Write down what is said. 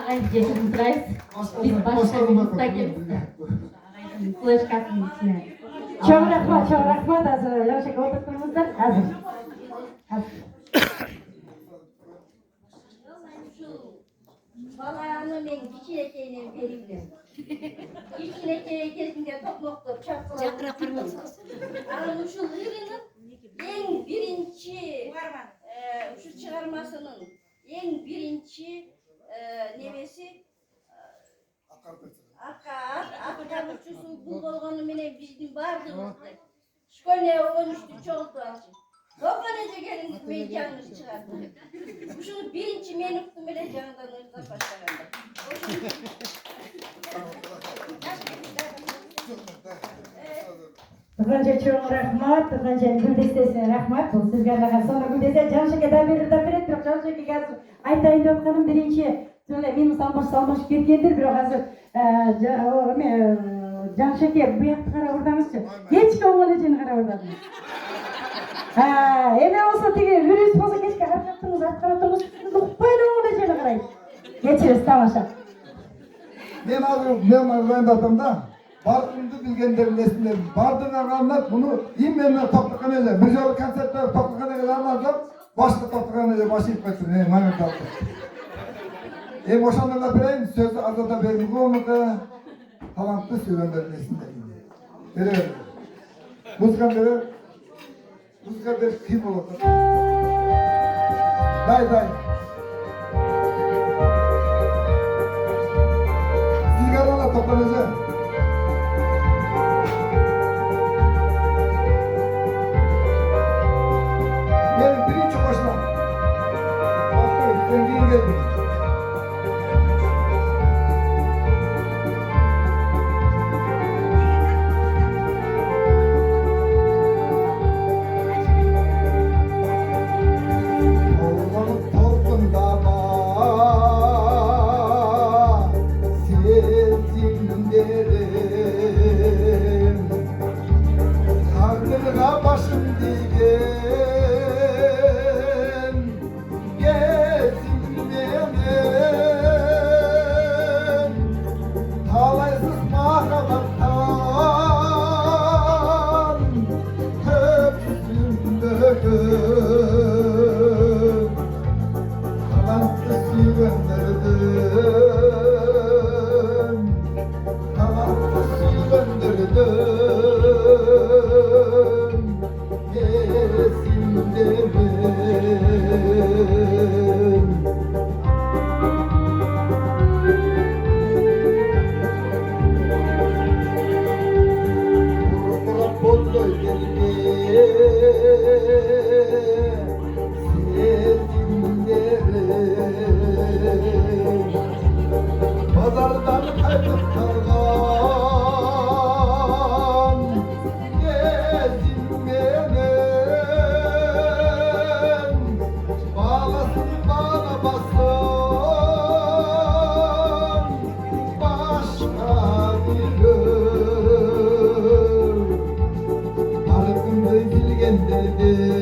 ағайын жесіп отырайыз. Біз басқа минутта келіпті. Флешкасының içine. Çok rahmat. Hazır. Yavaşça oturttuğumuzda hazır. Balağını men kichikeyden beribdim. Kichikeye kelgende to'qmoqlab chaqirib. Chaqirib qirmoqchi. Ana shu G'irining eng birinchi shu chiqarmasining eng birinchi nemesi Aqaruvchisi bu bo'lgani menen bizning bardığımızda. Shkolniya 13'te çoğultu alçı. Dokanaca geliniz men canınız çıkardı. Şunu birinci men uqtum ele canından ırzap başlaganda. Tıkanca çok rahmat, tıkancanın güldestesine rahmat. Bu sizge anlagan sonra güldese Canşek'e de verir yok. Canşek'e gelsin. Aytayın dörtkanın birinci. Söyle benim salmış ketkendir bir o hazır. Canşek'e bu yaktı kara vurdanızçı. Geç ki oğlan için kara vurdanız. Eme olsa tege virüs olsa geç ki harcattınız, atkaratınız. Böyle oğlan için karayın. Geçiriz tamaşa. Men arayındadım da barkımdı bilgenlerin esinde bardığına anlat bunu immenle toplakan ele. Bir yolu konsertler toplakan ele anladım. Başka toplakan ele başı ipmesin. Manır tatlı. Oşanlarla bireyim sözü azada verin. Bu olmadı talantlı söylenlerin esinde. Böyle. Müzikan bir kim olur? Day. Sigaralarla toplanacağım. Benim birinci başlam. Bakın, zengin geldi. Oğlanın toplumda derim karnına başım digen gezinmeyen talaysız mağabattan köpüsün döküm talantlı gönderdim Pazardan kayıp kalgan gezinmeyen bağlasın bana basın başka bir gün Arıkımda gilgen dedi